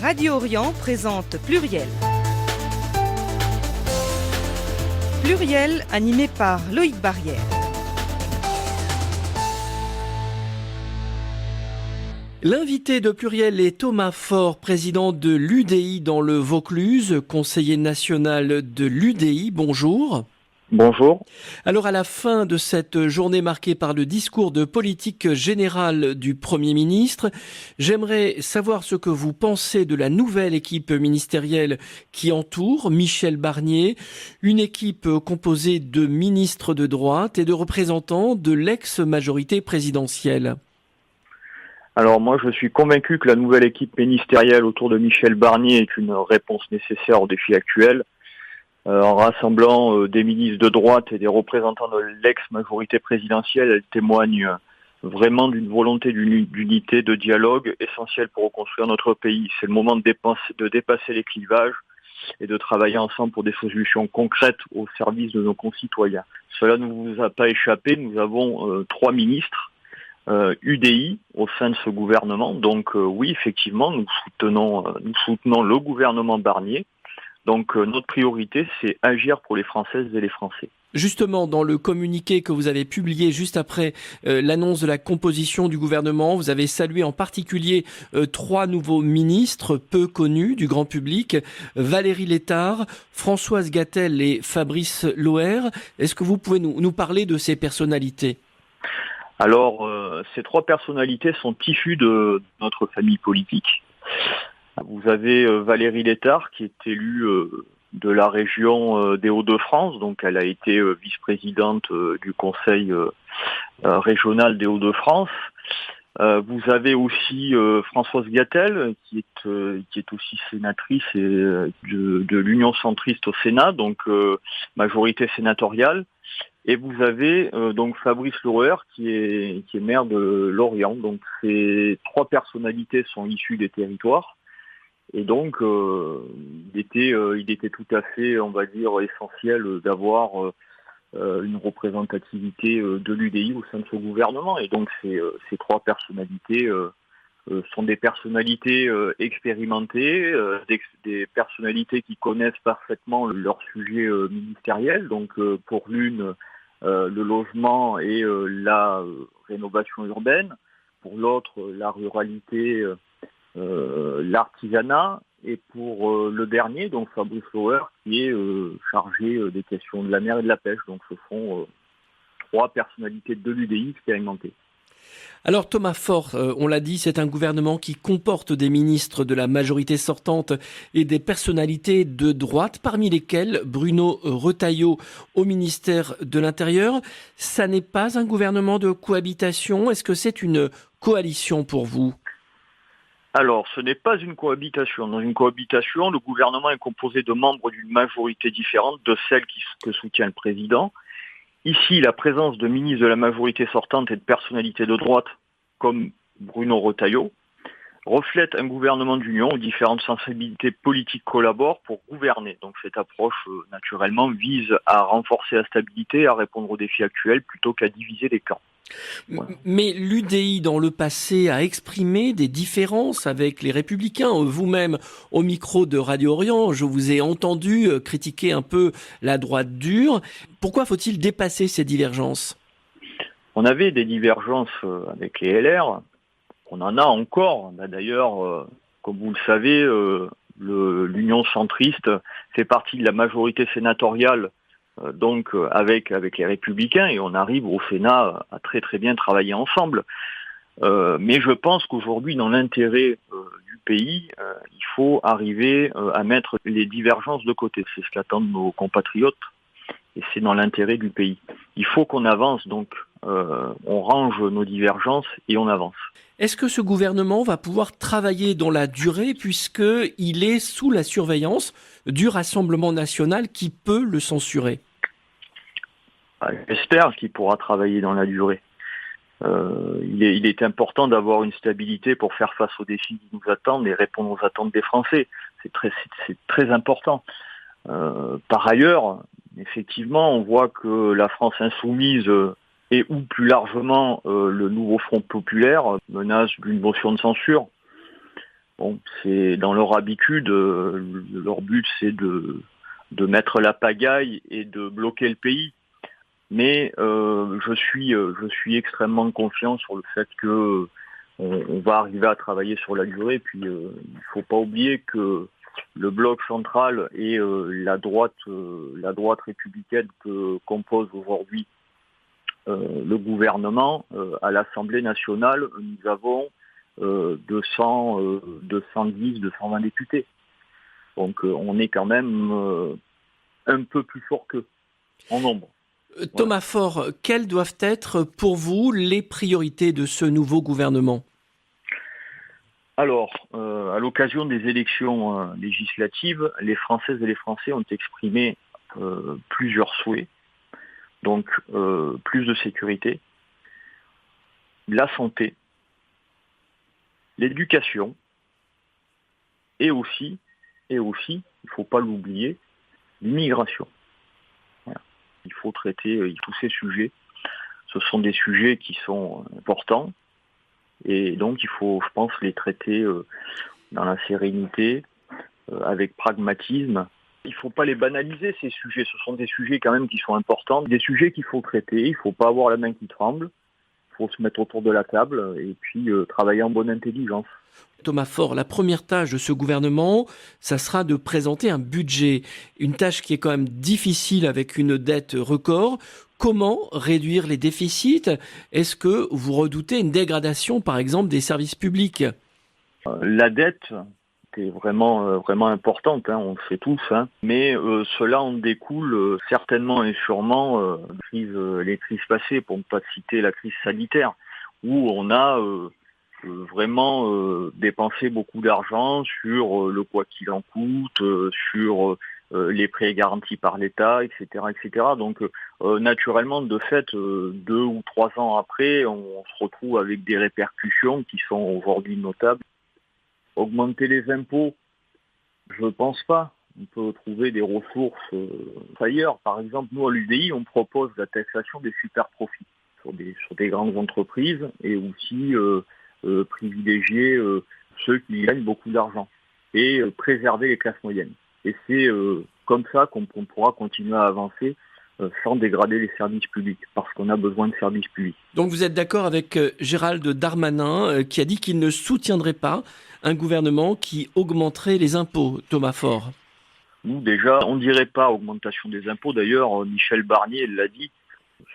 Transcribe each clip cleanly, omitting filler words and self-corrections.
Radio Orient présente Pluriel. Pluriel animé par Loïc Barrière. L'invité de Pluriel est Thomas Faure, président de l'UDI dans le Vaucluse, conseiller national de l'UDI. Bonjour. Bonjour. Alors à la fin de cette journée marquée par le discours de politique générale du Premier ministre, j'aimerais savoir ce que vous pensez de la nouvelle équipe ministérielle qui entoure Michel Barnier, une équipe composée de ministres de droite et de représentants de l'ex-majorité présidentielle. Alors moi je suis convaincu que la nouvelle équipe ministérielle autour de Michel Barnier est une réponse nécessaire aux défis actuels. En rassemblant des ministres de droite et des représentants de l'ex-majorité présidentielle, elle témoigne vraiment d'une volonté d'unité, de dialogue essentielle pour reconstruire notre pays. C'est le moment de dépasser les clivages et de travailler ensemble pour des solutions concrètes au service de nos concitoyens. Cela ne vous a pas échappé, nous avons 3 ministres UDI au sein de ce gouvernement. Donc oui, effectivement, nous soutenons le gouvernement Barnier. Donc notre priorité, c'est agir pour les Françaises et les Français. Justement, dans le communiqué que vous avez publié juste après l'annonce de la composition du gouvernement, vous avez salué en particulier 3 nouveaux ministres peu connus du grand public, Valérie Létard, Françoise Gatel et Fabrice Loher. Est-ce que vous pouvez nous parler de ces personnalités ? Alors, ces 3 personnalités sont issues de notre famille politique. Vous avez Valérie Létard qui est élue de la région des Hauts-de-France, donc elle a été vice-présidente du conseil régional des Hauts-de-France. Vous avez aussi Françoise Gatel qui est aussi sénatrice de l'Union centriste au Sénat, donc majorité sénatoriale. Et vous avez donc Fabrice Loher qui est maire de Lorient. Donc ces 3 personnalités sont issues des territoires. Et donc, il était tout à fait, on va dire, essentiel d'avoir une représentativité de l'UDI au sein de ce gouvernement. Et donc, ces 3 personnalités sont des personnalités expérimentées, des personnalités qui connaissent parfaitement leur sujet ministériel. Donc, pour l'une, le logement et la rénovation urbaine. Pour l'autre, la ruralité, l'artisanat, et pour le dernier, donc Fabrice Loher, qui est chargé des questions de la mer et de la pêche. Donc ce sont 3 personnalités de l'UDI expérimentées. Alors Thomas Faure, on l'a dit, c'est un gouvernement qui comporte des ministres de la majorité sortante et des personnalités de droite, parmi lesquelles Bruno Retailleau au ministère de l'Intérieur. Ça n'est pas un gouvernement de cohabitation, est-ce que c'est une coalition pour vous ? Alors, ce n'est pas une cohabitation. Dans une cohabitation, le gouvernement est composé de membres d'une majorité différente de celle que soutient le président. Ici, la présence de ministres de la majorité sortante et de personnalités de droite, comme Bruno Retailleau, reflète un gouvernement d'union où différentes sensibilités politiques collaborent pour gouverner. Donc cette approche, naturellement, vise à renforcer la stabilité et à répondre aux défis actuels plutôt qu'à diviser les camps. Voilà. Mais l'UDI, dans le passé, a exprimé des différences avec les Républicains. Vous-même, au micro de Radio Orient, je vous ai entendu critiquer un peu la droite dure. Pourquoi faut-il dépasser ces divergences ? On avait des divergences avec les LR. On en a encore. D'ailleurs, comme vous le savez, l'Union centriste fait partie de la majorité sénatoriale, donc avec les Républicains, et on arrive au Sénat à très très bien travailler ensemble. Mais je pense qu'aujourd'hui, dans l'intérêt du pays, il faut arriver à mettre les divergences de côté. C'est ce qu'attendent nos compatriotes, et c'est dans l'intérêt du pays. Il faut qu'on avance, donc on range nos divergences et on avance. Est-ce que ce gouvernement va pouvoir travailler dans la durée puisqu'il est sous la surveillance du Rassemblement national qui peut le censurer ? J'espère qu'il pourra travailler dans la durée. Il est important d'avoir une stabilité pour faire face aux défis qui nous attendent et répondre aux attentes des Français. C'est très important. Par ailleurs, effectivement, on voit que la France insoumise et ou plus largement le nouveau Front populaire menace d'une motion de censure. Bon, c'est dans leur habitude, leur but c'est de mettre la pagaille et de bloquer le pays. Mais je suis extrêmement confiant sur le fait que on va arriver à travailler sur la durée. Puis il ne faut pas oublier que le bloc central et la droite républicaine que compose aujourd'hui le gouvernement à l'Assemblée nationale, nous avons 210, 220 députés. Donc on est quand même un peu plus fort qu'eux en nombre. Thomas Faure, quelles doivent être pour vous les priorités de ce nouveau gouvernement ? Alors, à l'occasion des élections législatives, les Françaises et les Français ont exprimé plusieurs souhaits. Donc, plus de sécurité, la santé, l'éducation, et aussi, il ne faut pas l'oublier, l'immigration. Voilà. Il faut traiter tous ces sujets. Ce sont des sujets qui sont importants. Et donc, il faut, je pense, les traiter dans la sérénité, avec pragmatisme. Il ne faut pas les banaliser, ces sujets. Ce sont des sujets quand même qui sont importants, des sujets qu'il faut traiter. Il ne faut pas avoir la main qui tremble. Il faut se mettre autour de la table et puis travailler en bonne intelligence. Thomas Faure, la première tâche de ce gouvernement, ça sera de présenter un budget. Une tâche qui est quand même difficile avec une dette record. Comment réduire les déficits ? Est-ce que vous redoutez une dégradation, par exemple, des services publics ? La dette est vraiment importante, on le sait tous, mais cela en découle certainement et sûrement les crises passées, pour ne pas citer la crise sanitaire, où on a vraiment dépensé beaucoup d'argent sur le quoi qu'il en coûte, sur les prêts garantis par l'État, etc., etc. Donc, naturellement, de fait, 2 ou 3 ans après, on se retrouve avec des répercussions qui sont aujourd'hui notables. Augmenter les impôts, je ne pense pas. On peut trouver des ressources ailleurs. Par exemple, nous, à l'UDI, on propose la taxation des super-profits sur des grandes entreprises et aussi privilégier ceux qui gagnent beaucoup d'argent et préserver les classes moyennes. Et c'est comme ça qu'on pourra continuer à avancer sans dégrader les services publics, parce qu'on a besoin de services publics. Donc vous êtes d'accord avec Gérald Darmanin qui a dit qu'il ne soutiendrait pas un gouvernement qui augmenterait les impôts, Thomas Faure ? Nous, déjà, on ne dirait pas augmentation des impôts. D'ailleurs, Michel Barnier l'a dit,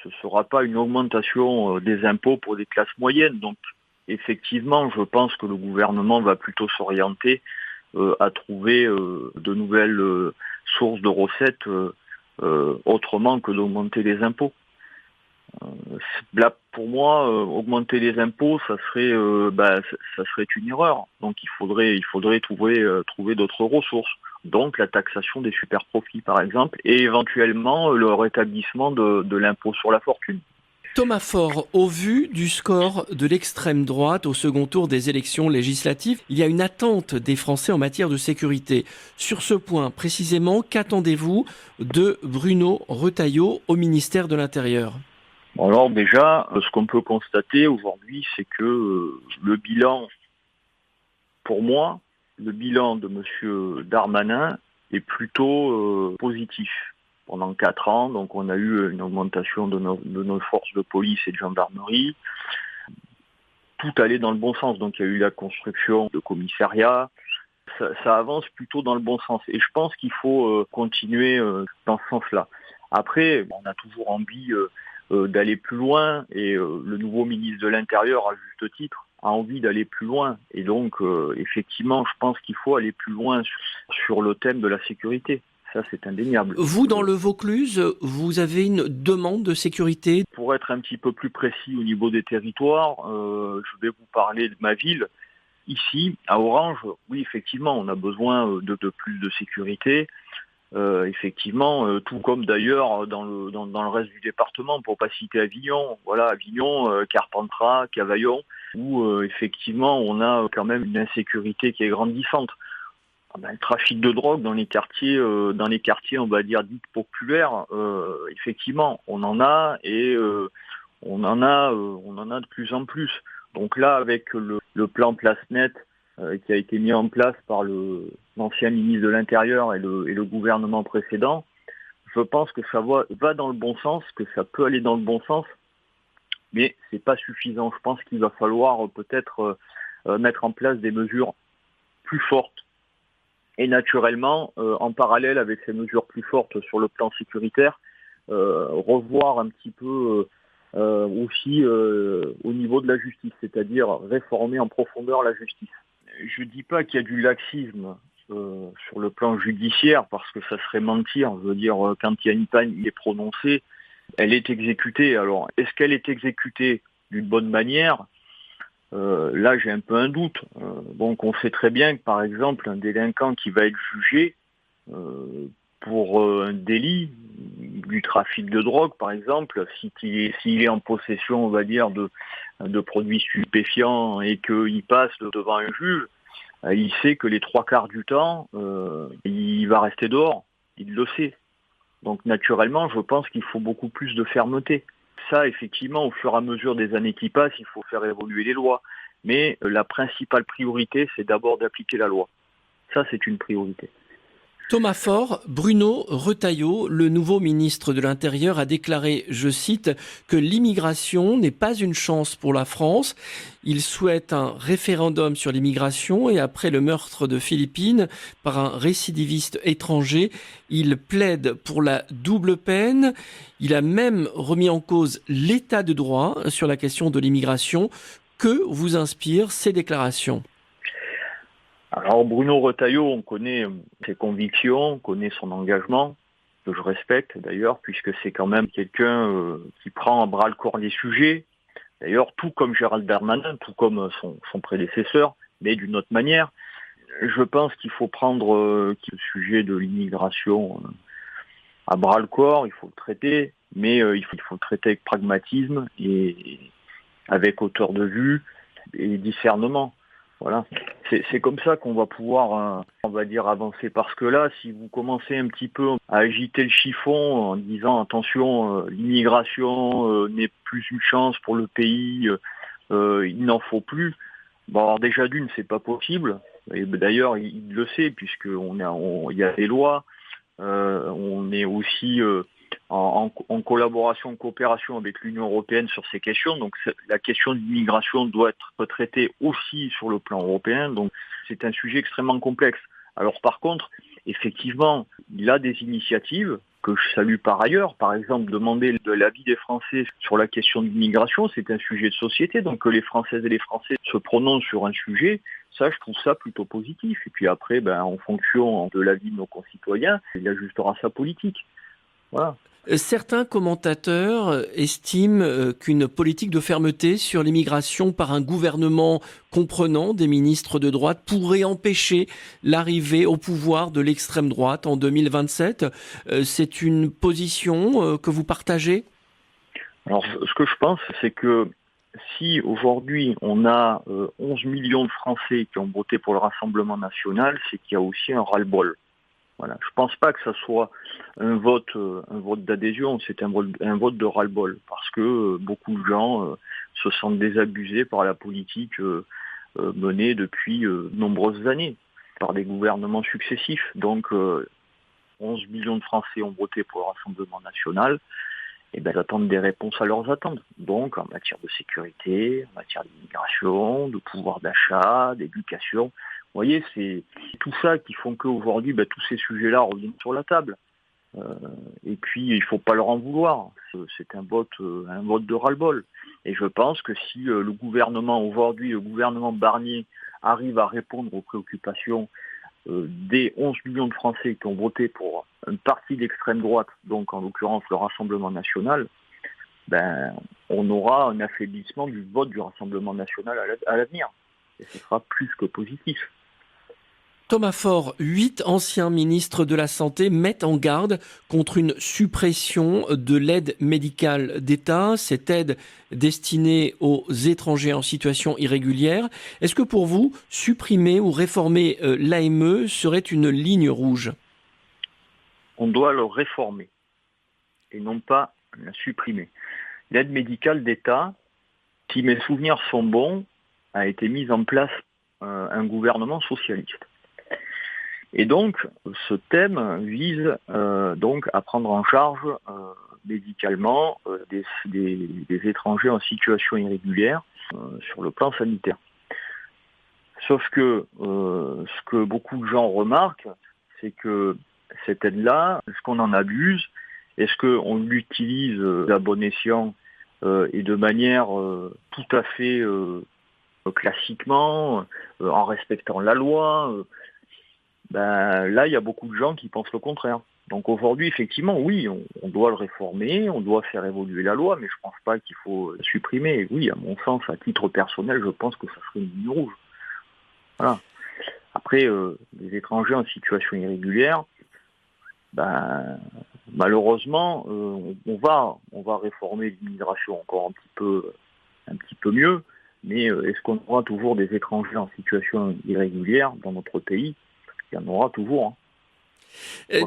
ce ne sera pas une augmentation des impôts pour des classes moyennes. Donc, effectivement, je pense que le gouvernement va plutôt s'orienter à trouver de nouvelles sources de recettes autrement que d'augmenter les impôts. Là, pour moi, augmenter les impôts, ça serait une erreur. Donc, il faudrait trouver d'autres ressources. Donc, la taxation des super-profits, par exemple, et éventuellement le rétablissement de l'impôt sur la fortune. Thomas Faure, au vu du score de l'extrême droite au second tour des élections législatives, il y a une attente des Français en matière de sécurité. Sur ce point, précisément, qu'attendez-vous de Bruno Retailleau au ministère de l'Intérieur ? Alors déjà, ce qu'on peut constater aujourd'hui, c'est que le bilan, pour moi, le bilan de M. Darmanin est plutôt positif. Pendant 4 ans, donc on a eu une augmentation de nos forces de police et de gendarmerie. Tout allait dans le bon sens, donc il y a eu la construction de commissariats. Ça avance plutôt dans le bon sens. Et je pense qu'il faut continuer dans ce sens-là. Après, on a toujours envie d'aller plus loin, et le nouveau ministre de l'Intérieur, à juste titre, a envie d'aller plus loin. Et donc, effectivement, je pense qu'il faut aller plus loin sur le thème de la sécurité. Ça, c'est indéniable. Vous, dans le Vaucluse, vous avez une demande de sécurité ? Pour être un petit peu plus précis au niveau des territoires, je vais vous parler de ma ville. Ici, à Orange, oui, effectivement, on a besoin de plus de sécurité. Effectivement, tout comme d'ailleurs dans le reste du département, pour pas citer Avignon. Voilà, Avignon, Carpentras, Cavaillon, où effectivement, on a quand même une insécurité qui est grandissante. Le trafic de drogue dans les quartiers, on va dire dits populaires, effectivement, on en a et on en a de plus en plus. Donc là, avec le plan Place Nette qui a été mis en place par l'ancien ministre de l'Intérieur et le gouvernement précédent, je pense que ça va dans le bon sens, que ça peut aller dans le bon sens, mais c'est pas suffisant. Je pense qu'il va falloir peut-être mettre en place des mesures plus fortes. Et naturellement, en parallèle avec ces mesures plus fortes sur le plan sécuritaire, revoir un petit peu aussi au niveau de la justice, c'est-à-dire réformer en profondeur la justice. Je ne dis pas qu'il y a du laxisme sur le plan judiciaire, parce que ça serait mentir. Je veux dire, quand il y a une peine qui est prononcée, elle est exécutée. Alors, est-ce qu'elle est exécutée d'une bonne manière ? Là, j'ai un peu un doute. Donc, on sait très bien que, par exemple, un délinquant qui va être jugé pour un délit, du trafic de drogue, par exemple, s'il est en possession, on va dire, de produits stupéfiants et qu'il passe devant un juge, il sait que les 3/4 du temps, il va rester dehors. Il le sait. Donc naturellement, je pense qu'il faut beaucoup plus de fermeté. Ça, effectivement, au fur et à mesure des années qui passent, il faut faire évoluer les lois. Mais la principale priorité, c'est d'abord d'appliquer la loi. Ça, c'est une priorité. Thomas Faure, Bruno Retailleau, le nouveau ministre de l'Intérieur, a déclaré, je cite, que l'immigration n'est pas une chance pour la France. Il souhaite un référendum sur l'immigration et après le meurtre de Philippine par un récidiviste étranger, il plaide pour la double peine. Il a même remis en cause l'état de droit sur la question de l'immigration. Que vous inspirent ces déclarations ? Alors Bruno Retailleau, on connaît ses convictions, on connaît son engagement, que je respecte d'ailleurs, puisque c'est quand même quelqu'un qui prend à bras le corps les sujets, d'ailleurs tout comme Gérald Darmanin, tout comme son prédécesseur, mais d'une autre manière. Je pense qu'il faut prendre le sujet de l'immigration à bras le corps, il faut le traiter, mais il faut le traiter avec pragmatisme et avec hauteur de vue et discernement. Voilà, c'est comme ça qu'on va pouvoir, on va dire, avancer. Parce que là, si vous commencez un petit peu à agiter le chiffon en disant attention, l'immigration n'est plus une chance pour le pays, il n'en faut plus. Bon, alors déjà d'une, c'est pas possible. Et d'ailleurs, il le sait puisqu'il y a des lois. On est aussi en collaboration, en coopération avec l'Union européenne sur ces questions. Donc la question de l'immigration doit être traitée aussi sur le plan européen. Donc c'est un sujet extrêmement complexe. Alors par contre, effectivement, il a des initiatives que je salue par ailleurs. Par exemple, demander de l'avis des Français sur la question de l'immigration, c'est un sujet de société. Donc que les Françaises et les Français se prononcent sur un sujet, ça, je trouve ça plutôt positif. Et puis après, en fonction de l'avis de nos concitoyens, il ajustera sa politique. Voilà. Certains commentateurs estiment qu'une politique de fermeté sur l'immigration par un gouvernement comprenant des ministres de droite pourrait empêcher l'arrivée au pouvoir de l'extrême droite en 2027. C'est une position que vous partagez ? Alors, ce que je pense, c'est que si aujourd'hui on a 11 millions de Français qui ont voté pour le Rassemblement national, c'est qu'il y a aussi un ras-le-bol. Voilà. Je ne pense pas que ça soit un vote d'adhésion, c'est un vote de ras-le-bol, parce que beaucoup de gens se sentent désabusés par la politique menée depuis de nombreuses années, par des gouvernements successifs. Donc 11 millions de Français ont voté pour le Rassemblement national, et ils attendent des réponses à leurs attentes. Donc en matière de sécurité, en matière d'immigration, de pouvoir d'achat, d'éducation. Vous voyez, c'est tout ça qui font qu'aujourd'hui, tous ces sujets-là reviennent sur la table. Et puis, il ne faut pas leur en vouloir. C'est un vote de ras-le-bol. Et je pense que si le gouvernement Barnier, arrive à répondre aux préoccupations des 11 millions de Français qui ont voté pour un parti d'extrême droite, donc en l'occurrence le Rassemblement national, on aura un affaiblissement du vote du Rassemblement national à l'avenir. Et ce sera plus que positif. Thomas Faure, 8 anciens ministres de la Santé mettent en garde contre une suppression de l'aide médicale d'État, cette aide destinée aux étrangers en situation irrégulière. Est-ce que pour vous, supprimer ou réformer l'AME serait une ligne rouge ? On doit le réformer et non pas la supprimer. L'aide médicale d'État, si mes souvenirs sont bons, a été mise en place un gouvernement socialiste. Et donc, ce thème vise donc à prendre en charge médicalement des étrangers en situation irrégulière sur le plan sanitaire. Sauf que ce que beaucoup de gens remarquent, c'est que cette aide-là, est-ce qu'on en abuse? Est-ce qu'on l'utilise à bon escient et de manière tout à fait classiquement, en respectant la loi? Là, il y a beaucoup de gens qui pensent le contraire. Donc aujourd'hui, effectivement, oui, on doit le réformer, on doit faire évoluer la loi, mais je ne pense pas qu'il faut supprimer. Et oui, à mon sens, à titre personnel, je pense que ça serait une ligne rouge. Voilà. Après, les étrangers en situation irrégulière, malheureusement, on va réformer l'immigration encore un petit peu mieux, mais est-ce qu'on aura toujours des étrangers en situation irrégulière dans notre pays? Il y en aura toujours.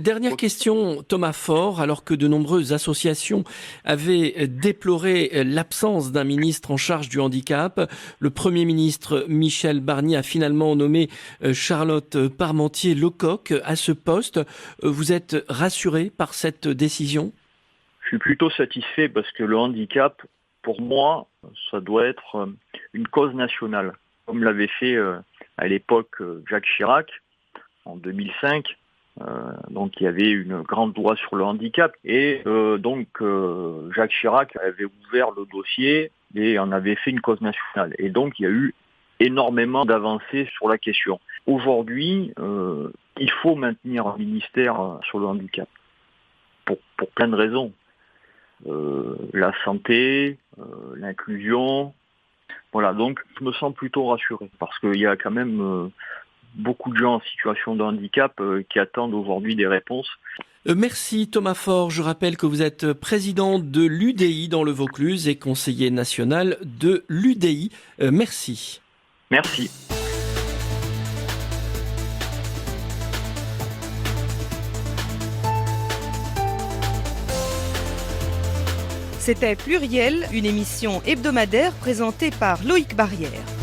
Dernière question, Thomas Faure, alors que de nombreuses associations avaient déploré l'absence d'un ministre en charge du handicap, le Premier ministre Michel Barnier a finalement nommé Charlotte Parmentier-Lecocq à ce poste. Vous êtes rassuré par cette décision? Je suis plutôt satisfait parce que le handicap, pour moi, ça doit être une cause nationale, comme l'avait fait à l'époque Jacques Chirac en 2005. Donc il y avait une grande loi sur le handicap et Jacques Chirac avait ouvert le dossier et en avait fait une cause nationale. Et donc il y a eu énormément d'avancées sur la question. Aujourd'hui, il faut maintenir un ministère sur le handicap pour plein de raisons. La santé, l'inclusion. Voilà, donc je me sens plutôt rassuré parce qu'il y a quand même beaucoup de gens en situation de handicap qui attendent aujourd'hui des réponses. Merci Thomas Faure. Je rappelle que vous êtes président de l'UDI dans le Vaucluse et conseiller national de l'UDI. Merci. Merci. C'était Pluriel, une émission hebdomadaire présentée par Loïc Barrière.